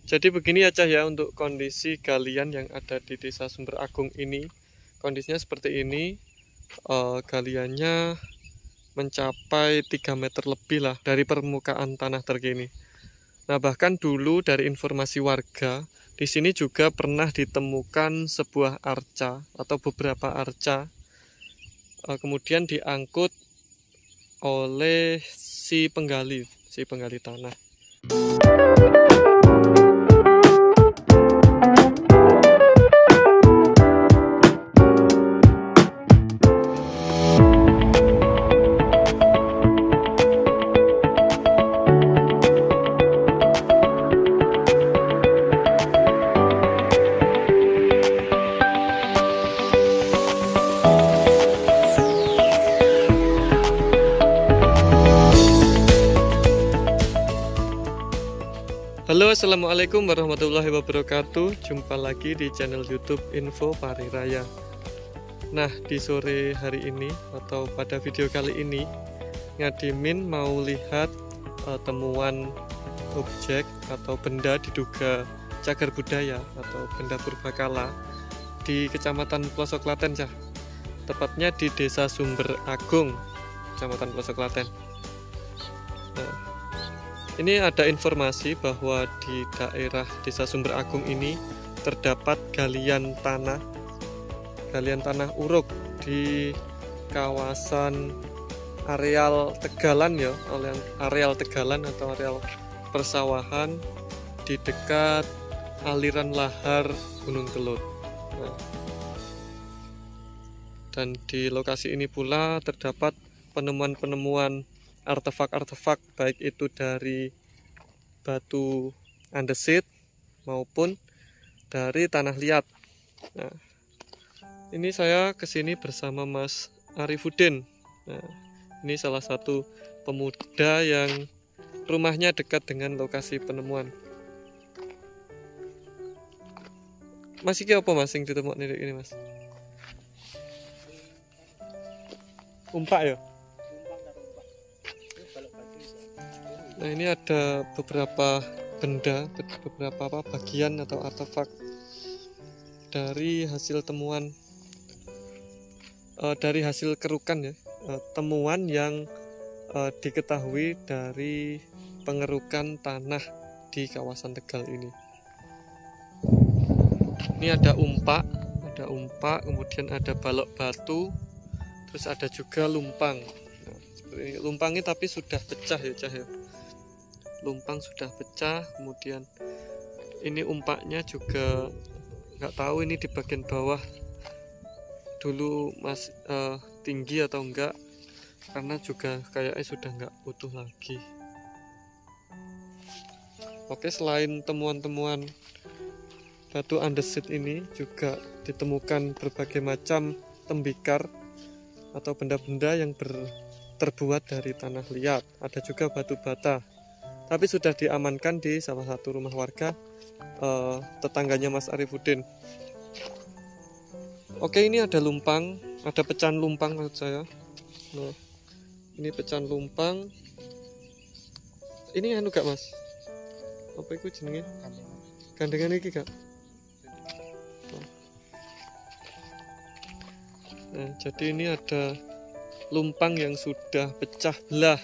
Jadi begini ya Cah ya, untuk kondisi galian yang ada di Desa Sumber Agung ini. Kondisinya seperti ini. Galiannya mencapai 3 meter lebih lah dari permukaan tanah terkini. Nah, bahkan dulu dari informasi warga, di sini juga pernah ditemukan sebuah arca atau beberapa arca, kemudian diangkut oleh si penggali tanah. Halo, assalamualaikum warahmatullahi wabarakatuh. Jumpa lagi di channel YouTube Info Pariraya. Nah, di sore hari ini atau pada video kali ini, Ngadimin mau lihat temuan objek atau benda diduga cagar budaya atau benda purbakala di Kecamatan Pelosok Klaten, Cah. Tepatnya di Desa Sumber Agung, Kecamatan Pelosok Klaten. Nah, ini ada informasi bahwa di daerah Desa Sumber Agung ini terdapat galian tanah uruk di kawasan areal Tegalan ya, areal Tegalan atau areal persawahan di dekat aliran lahar Gunung Kelut. Nah, dan di lokasi ini pula terdapat penemuan artefak-artefak, baik itu dari batu andesit maupun dari tanah liat. Nah, ini saya kesini bersama Mas Arifudin. Nah, ini salah satu pemuda yang rumahnya dekat dengan lokasi penemuan. Mas, iki apa Mas yang ditemukan ini Mas? Umpak ya? Nah, ini ada beberapa benda, beberapa bagian atau artefak dari hasil temuan, dari hasil kerukan ya, temuan yang diketahui dari pengerukan tanah di kawasan Tegal ini. Ini ada umpak, kemudian ada balok batu, terus ada juga lumpang. Nah, seperti ini. Lumpangnya tapi sudah pecah ya Cah ya. Lumpang sudah pecah, kemudian ini umpaknya juga nggak tahu ini di bagian bawah dulu tinggi atau enggak, karena juga kayaknya sudah nggak utuh lagi. Oke, selain temuan-temuan batu andesit ini juga ditemukan berbagai macam tembikar atau benda-benda yang terbuat dari tanah liat. Ada juga batu bata, tapi sudah diamankan di salah satu rumah warga tetangganya Mas Arifudin. Oke, ini ada lumpang, ada pecahan lumpang maksud saya. Nah, ini pecahan lumpang. Ini anu gak Mas? Apa itu jenenge? Gandengan iki gak? Nah, jadi ini ada lumpang yang sudah pecah belah.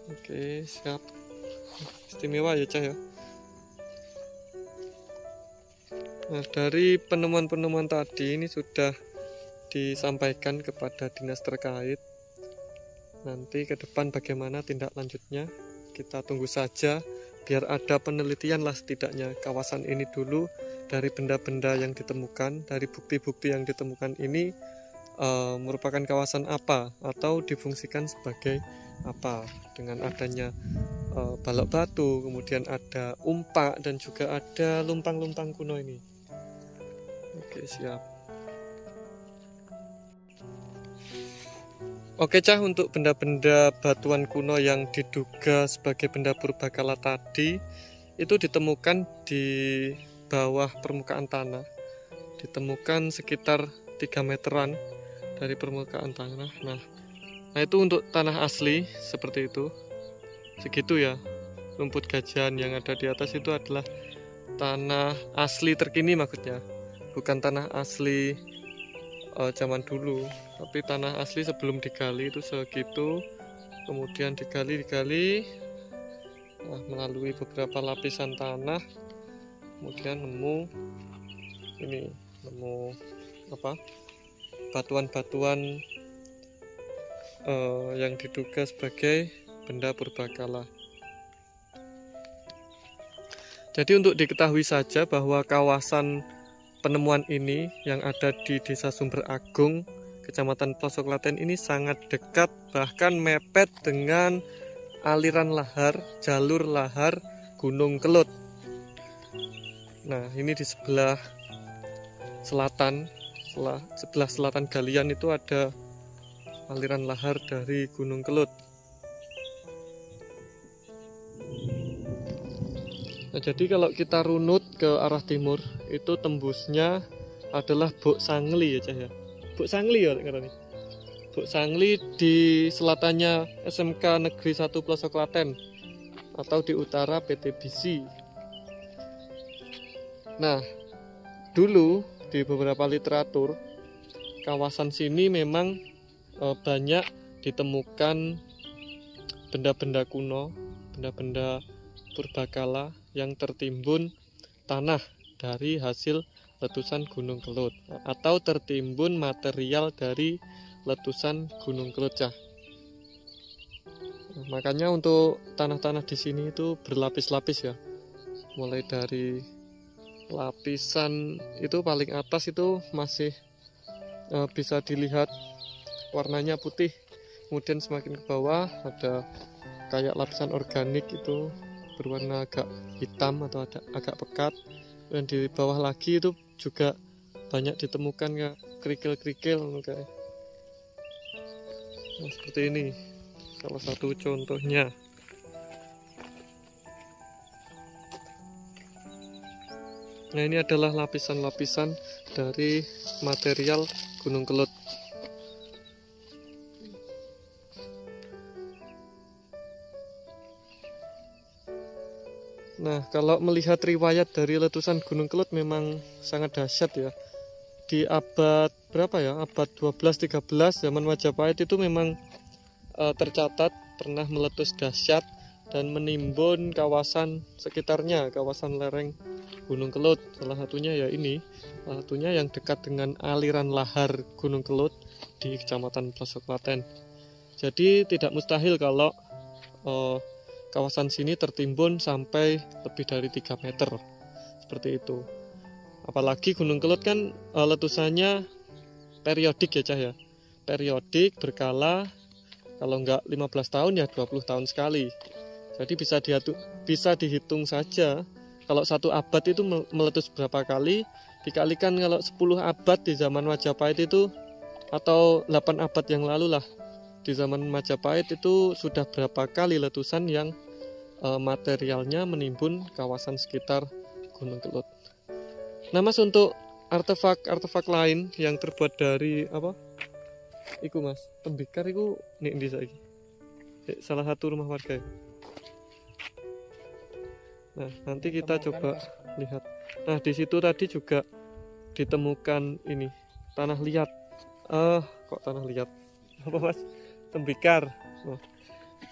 Oke, siap. Istimewa ya Cah ya. Nah, dari penemuan-penemuan tadi ini sudah disampaikan kepada dinas terkait. Nanti ke depan bagaimana tindak lanjutnya, kita tunggu saja, biar ada penelitian lah setidaknya kawasan ini dulu, dari benda-benda yang ditemukan, dari bukti-bukti yang ditemukan ini merupakan kawasan apa atau difungsikan sebagai apa, dengan adanya balok batu, kemudian ada umpak dan juga ada lumpang-lumpang kuno ini. Oke, siap. Oke Cah, untuk benda-benda batuan kuno yang diduga sebagai benda purbakala tadi itu ditemukan di bawah permukaan tanah, ditemukan sekitar 3 meteran dari permukaan tanah. Nah, itu untuk tanah asli seperti itu, segitu ya. rumput gajahan yang ada di atas itu adalah tanah asli terkini maksudnya, bukan tanah asli zaman dulu, tapi tanah asli sebelum digali itu segitu, kemudian digali melalui beberapa lapisan tanah, kemudian nemu batuan-batuan yang diduga sebagai benda purbakala. Jadi untuk diketahui saja bahwa kawasan penemuan ini yang ada di Desa Sumber Agung, Kecamatan Pelosok Klaten ini sangat dekat, bahkan mepet dengan aliran lahar, jalur lahar Gunung Kelut. Nah, ini di sebelah selatan galian itu ada aliran lahar dari Gunung Kelut. Nah, jadi kalau kita runut ke arah timur itu tembusnya adalah Buk Sangli ya Cah ya. Buk Sangli ya karena Buk Sangli di selatannya SMK Negeri 1 Pelosok Klaten atau di utara PT Bisi. Nah, dulu di beberapa literatur kawasan sini memang banyak ditemukan benda-benda kuno, benda-benda purbakala yang tertimbun tanah dari hasil letusan Gunung Kelut atau tertimbun material dari letusan Gunung Kelut Cah. Nah, makanya untuk tanah-tanah di sini itu berlapis-lapis ya, mulai dari lapisan itu paling atas itu masih bisa dilihat warnanya putih, kemudian semakin ke bawah ada kayak lapisan organik itu berwarna agak hitam atau agak pekat, dan di bawah lagi itu juga banyak ditemukan ya kerikil-kerikil kayak. Nah, seperti ini salah satu contohnya. Nah, ini adalah lapisan-lapisan dari material Gunung Kelut. Nah, kalau melihat riwayat dari letusan Gunung Kelut memang sangat dahsyat ya. Di abad berapa ya? Abad 12-13 zaman Majapahit itu memang tercatat pernah meletus dahsyat dan menimbun kawasan sekitarnya, kawasan lereng Gunung Kelut. Salah satunya ya ini, salah satunya yang dekat dengan aliran lahar Gunung Kelut di Kecamatan Pelosok Klaten. Jadi tidak mustahil kalau kawasan sini tertimbun sampai lebih dari 3 meter seperti itu. Apalagi Gunung Kelut kan letusannya periodik ya Cah ya, periodik berkala, kalau enggak 15 tahun ya 20 tahun sekali. Jadi bisa dihitung saja kalau 1 abad itu meletus berapa kali, dikalikan kalau 10 abad di zaman Majapahit itu, atau 8 abad yang lalu lah, di zaman Majapahit itu sudah berapa kali letusan yang materialnya menimbun kawasan sekitar Gunung Kelut. Nah Mas, untuk artefak lain yang terbuat dari apa? Iku Mas, tembikar iku nek ndi saiki? Salah satu rumah warga. Nah, nanti kita coba lihat. Nah, di situ tadi juga ditemukan ini, tanah liat. Kok tanah liat? Apa Mas? Tembikar. Nah,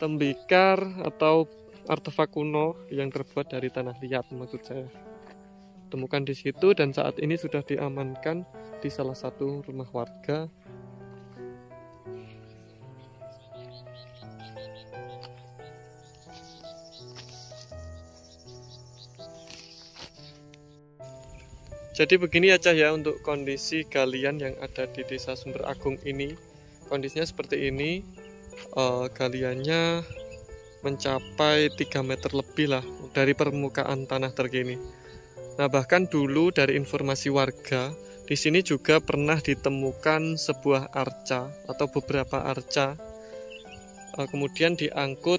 tembikar atau artefak kuno yang terbuat dari tanah liat maksud saya. Temukan di situ dan saat ini sudah diamankan di salah satu rumah warga. Jadi begini aja ya untuk kondisi galian yang ada di Desa Sumber Agung ini. Kondisinya seperti ini, galiannya mencapai 3 meter lebih lah dari permukaan tanah terkini. Nah, bahkan dulu dari informasi warga, di sini juga pernah ditemukan sebuah arca atau beberapa arca, kemudian diangkut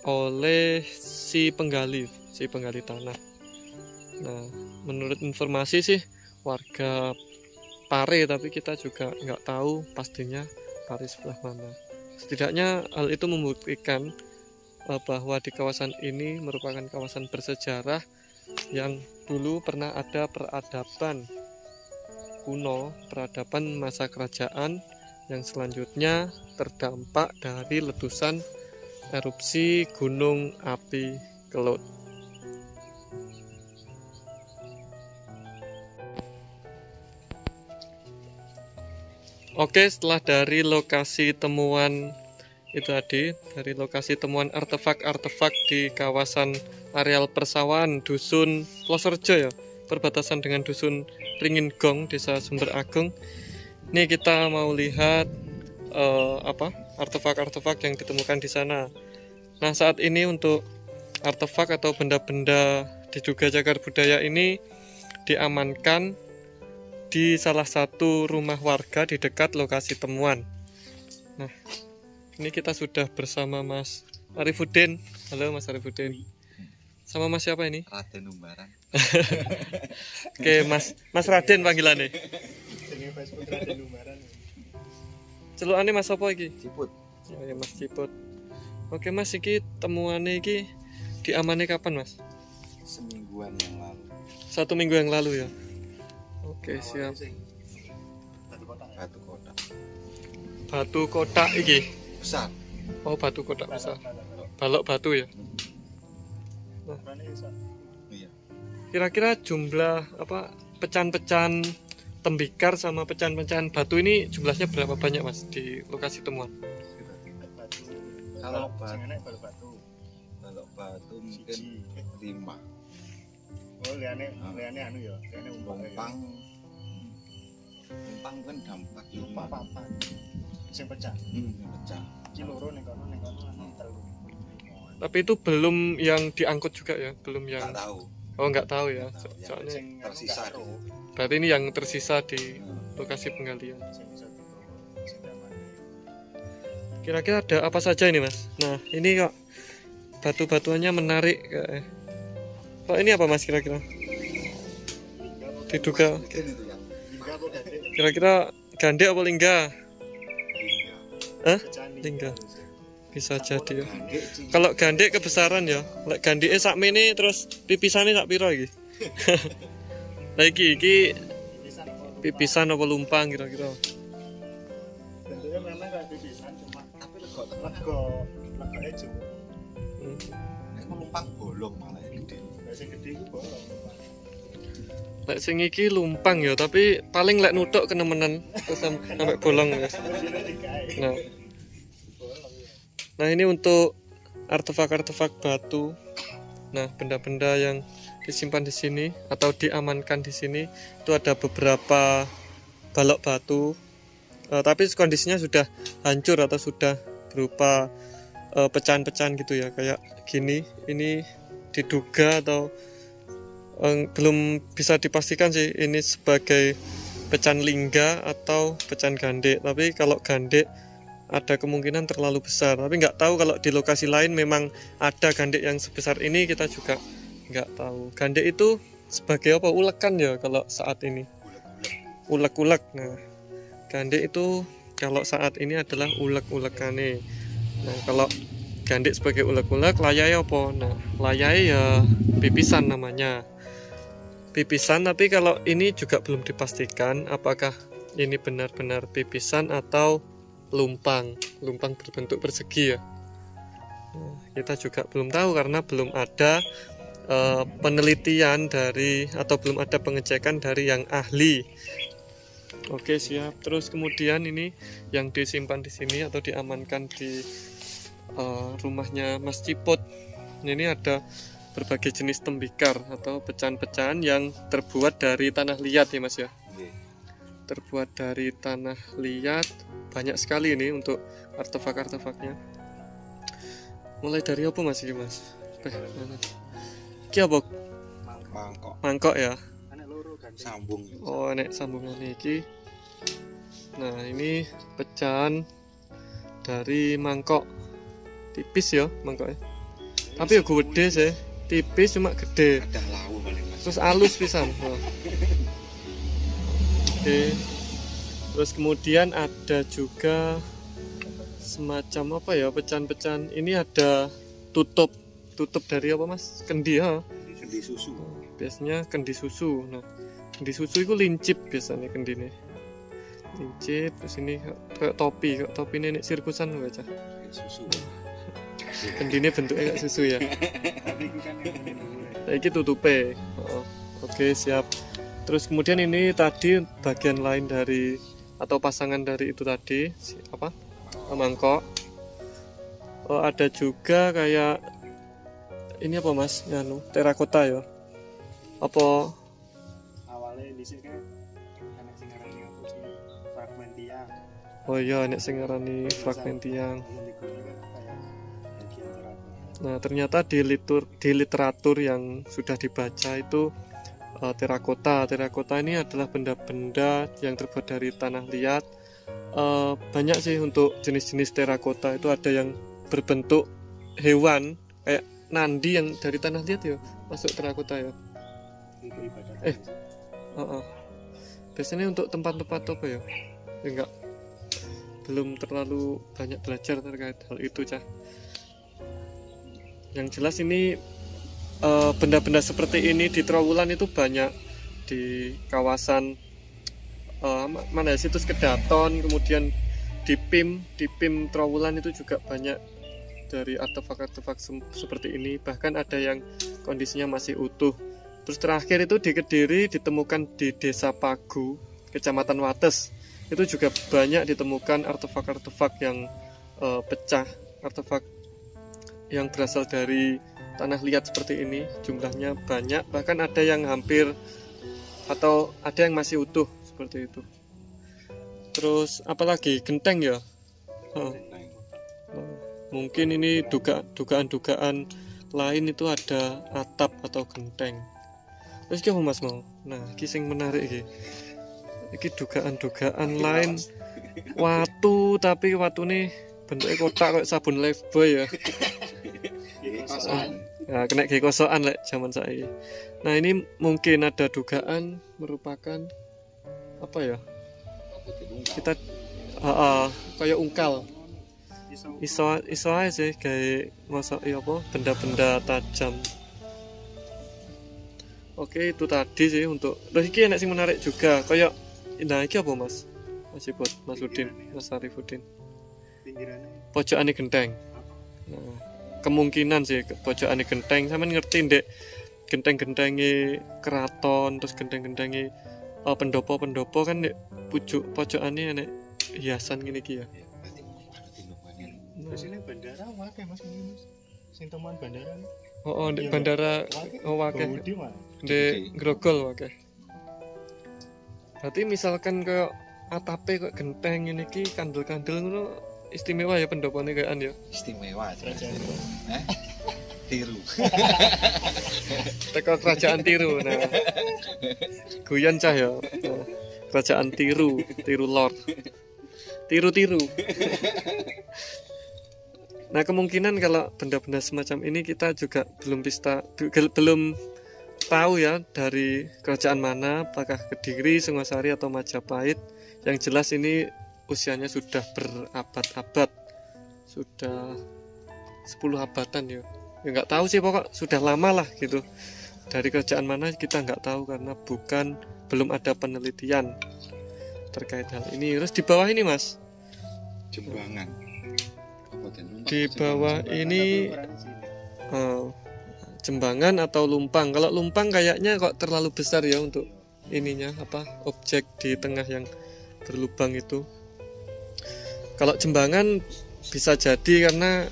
oleh si penggali tanah. Nah, menurut informasi sih warga Pare, tapi kita juga nggak tahu pastinya Pare sebelah mana. Setidaknya hal itu membuktikan bahwa di kawasan ini merupakan kawasan bersejarah yang dulu pernah ada peradaban kuno, peradaban masa kerajaan yang selanjutnya terdampak dari letusan erupsi gunung api Kelut. Oke, setelah dari lokasi temuan itu tadi, dari lokasi temuan artefak-artefak di kawasan areal persawahan Dusun Plosorjo ya, perbatasan dengan Dusun Ringinggong, Desa Sumber Agung. Ini kita mau lihat artefak-artefak yang ditemukan di sana. Nah, saat ini untuk artefak atau benda-benda diduga cagar budaya ini diamankan di salah satu rumah warga di dekat lokasi temuan. Nah, ini kita sudah bersama Mas Arifudin. Halo Mas Arifudin. Sama Mas siapa ini? Raden Umbaran. Oke, Mas Raden panggilannya. Celukane Mas apa iki? Ciput. Oh ya Mas Ciput. Oke Mas, iki temuannya iki diamane kapan Mas? Semingguan yang lalu. 1 minggu yang lalu ya. Oke, siap. Batu kotak. Batu kotak iki. Besar. Oh, batu kotak besar. Balok batu ya. Nah, Iya. kira-kira jumlah pecahan-pecahan tembikar sama pecahan-pecahan batu ini jumlahnya berapa banyak Mas di lokasi temuan? Kalau batu mungkin 5. Oh, liane anu ya, liane Umpang kan dampak papan. Sing pecah. Pecah. Iki loro ning kono telu. Tapi itu belum yang diangkut juga ya, belum yang. Nggak tahu. Oh, nggak tahu ya. Soalnya Tersisa di. berarti ini yang tersisa di lokasi penggalian. Kira-kira ada apa saja ini Mas? Nah, ini kok batu-batuannya menarik kayak. Pak, ini apa Mas kira-kira? Diduga kira-kira gandek apa lingga? Lingga. Bisa jadi ya. Kalau gandek kebesaran ya. Lek gandeke sakmene terus pipisane sak pira iki? Lah iki pipisan apa lumpang kira-kira? Bentuknya memang kayak pipisan cuma Tapi lego ejo. Lumpang bolong malah gede. Sing gede iku bolong. Lek sing iki lumpang ya, tapi paling lek nuthuk kenemenan terus sampai bolong ya. Nah, ini untuk artefak-artefak batu. Nah, benda-benda yang disimpan di sini atau diamankan di sini itu ada beberapa balok batu. Tapi kondisinya sudah hancur atau sudah berupa pecahan-pecahan gitu ya, kayak gini. Ini diduga atau belum bisa dipastikan sih ini sebagai pecahan lingga atau pecahan gandek. Tapi kalau gandek ada kemungkinan terlalu besar. Tapi nggak tahu kalau di lokasi lain memang ada gandek yang sebesar ini, kita juga nggak tahu. Gandek itu sebagai apa? Ulekan ya kalau saat ini. Ulek-ulek. Nah, gandek itu kalau saat ini adalah ulek-ulekane. Nah, kalau gandek sebagai ulek-ulek, layai apa? Nah, layai ya pipisan namanya. Pipisan, tapi kalau ini juga belum dipastikan apakah ini benar-benar pipisan atau lumpang berbentuk persegi ya. Nah, kita juga belum tahu karena belum ada penelitian dari atau belum ada pengecekan dari yang ahli. Oke, siap. Terus kemudian ini yang disimpan di sini atau diamankan di rumahnya Mas Ciput. Ini ada berbagai jenis tembikar atau pecahan-pecahan yang terbuat dari tanah liat ya Mas ya. Terbuat dari tanah liat, banyak sekali ini untuk artefak-artefaknya. Mulai dari apa Mas ini Mas? Iki apa? Mangkok ya. Sambung. Oh, nek sambungan iki. Nah, ini pecahan dari mangkok. Tipis ya mangkoknya. Tapi ya gede sih. Tipis cuma gede. Ada lawu paling Mas. Terus halus pisan. Oh. Oke. Terus kemudian ada juga semacam apa ya, pecahan-pecahan. Ini ada tutup dari apa mas? Kendi ya. Kendi susu. Biasanya kendi susu. Nah, kendi susu itu lincip biasanya kendine. Lincip terus ini kayak topi ini sirkusan baca. Susu. Kendine bentuknya kayak susu ya. Tapi itu kan yang menunggu. Iki tutupe. Oke, siap. Terus kemudian ini tadi bagian lain dari atau pasangan dari itu tadi apa? Mangkok. Oh, ada juga kayak ini apa mas? Nganu, terakota ya. Apa? Awalnya di sini kan anak sing ngarani apa sih? Fragmen tiang. Oh iya, nek sing ngarani fragmen tiang. Nah, ternyata di literatur yang sudah dibaca itu terakota ini adalah benda-benda yang terbuat dari tanah liat. Banyak sih untuk jenis-jenis terakota itu, ada yang berbentuk hewan kayak nandi yang dari tanah liat ya, masuk terakota ya. Biasanya untuk tempat-tempat apa ya? Enggak, belum terlalu banyak belajar terkait hal itu cah. Yang jelas ini benda-benda seperti ini di Trowulan itu banyak di kawasan mana ya, situs Kedaton, kemudian di PIM Trowulan itu juga banyak dari artefak-artefak seperti ini, bahkan ada yang kondisinya masih utuh. Terus terakhir itu di Kediri ditemukan di Desa Pagu, Kecamatan Wates, itu juga banyak ditemukan artefak-artefak yang pecah, artefak yang berasal dari tanah liat seperti ini. Jumlahnya banyak, bahkan ada yang hampir atau ada yang masih utuh seperti itu. Terus apalagi genteng ya, mungkin ini dugaan-dugaan lain itu ada atap atau genteng. Terus ki mas mau, nah ki sing menarik iki dugaan-dugaan lain watu, tapi watu nih bentuknya kotak kayak sabun Lifebuoy ya. Nah, kena gekosokan lek zaman saiki. Nah, ini mungkin ada dugaan merupakan apa ya? Kita kayak ungkal. Iso ae sih kayak ngosoki apa benda-benda tajam. Oke, itu tadi sih untuk. Terus iki enak sing menarik juga, kayak nah iki apa Mas? Masih buat Mas Udin, Mas Arifuddin. Pojokane genteng. Nah, kemungkinan sih pojokane genteng. Sampeyan ngerti ndek genteng-gentenge keraton, terus genteng-gentenge pendopo-pendopo kan ndek pojokane enek hiasan ngene iki ya. Terus ini bandara wae Mas ini Mas. Sing temuan bandara. Oh, ndek bandara wae. Ndek Grogol wae. Berarti misalkan kayak atape kok genteng ini ki kandel-kandel ngono istimewa ya pendopone kayaan ya. Istimewa aja. Tiru. Teko kerajaan tiru. Nah. Guyon cah ya. Nah, kerajaan tiru lor. Tiru. Nah, kemungkinan kalau benda-benda semacam ini kita juga belum tahu ya dari kerajaan mana, apakah Kediri, Singosari atau Majapahit. Yang jelas ini usianya sudah berabad-abad, sudah 10 abadan ya. Ya nggak tahu sih, pokok sudah lama lah gitu. Dari kerajaan mana kita nggak tahu karena belum ada penelitian terkait hal ini. Terus di bawah ini Mas, Jembangan. Di bawah ini Jembangan atau Lumpang. Kalau Lumpang kayaknya kok terlalu besar ya untuk ininya, apa objek di tengah yang berlubang itu. Kalau Jembangan bisa jadi karena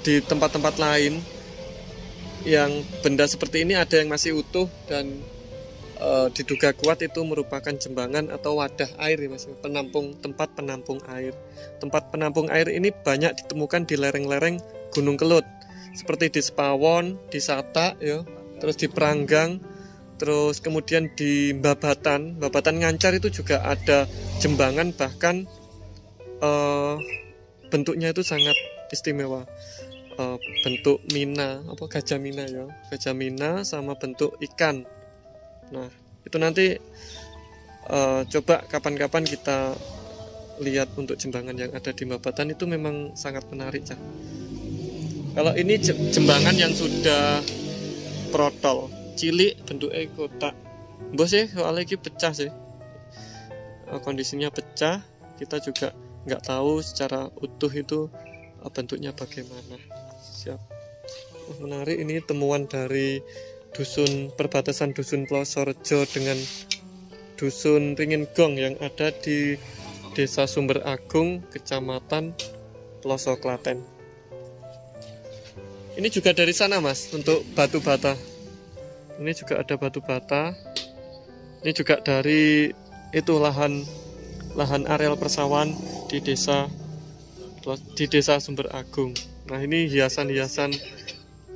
di tempat-tempat lain yang benda seperti ini ada yang masih utuh dan diduga kuat itu merupakan jembangan atau wadah air ya Mas, tempat penampung air. Tempat penampung air ini banyak ditemukan di lereng-lereng Gunung Kelut, seperti di Sepawon, di Satak ya, terus di Pranggang, terus kemudian di Babatan Ngancar itu juga ada jembangan, bahkan bentuknya itu sangat istimewa. Bentuk mina, gajah mina ya, gajah mina sama bentuk ikan. Nah, itu nanti coba kapan-kapan kita lihat untuk jembangan yang ada di Babatan, itu memang sangat menarik cah. Kalau ini jembangan yang sudah protol, cilik, bentuknya kotak. Mbok sih soalnya ini pecah sih. Kondisinya pecah, kita juga nggak tahu secara utuh itu bentuknya bagaimana. Siap. Menarik, ini temuan dari perbatasan dusun Plosorejo dengan dusun Ringin Gong yang ada di Desa Sumber Agung, Kecamatan Ploso Klaten. Ini juga dari sana Mas, untuk batu bata. Ini juga ada batu bata. Ini juga dari itu lahan areal persawahan di desa Sumber Agung. Nah, ini hiasan-hiasan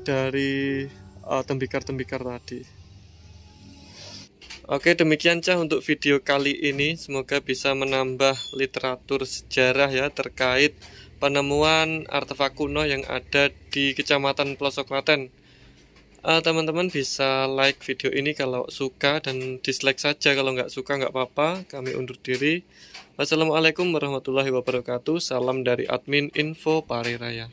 dari tembikar-tembikar tadi. Oke, demikian Cah untuk video kali ini. Semoga bisa menambah literatur sejarah ya terkait penemuan artefak kuno yang ada di Kecamatan Ploso Klaten. Teman-teman bisa like video ini kalau suka, dan dislike saja kalau nggak suka, nggak apa-apa. Kami undur diri. Wassalamualaikum warahmatullahi wabarakatuh. Salam dari admin Info Pariraya.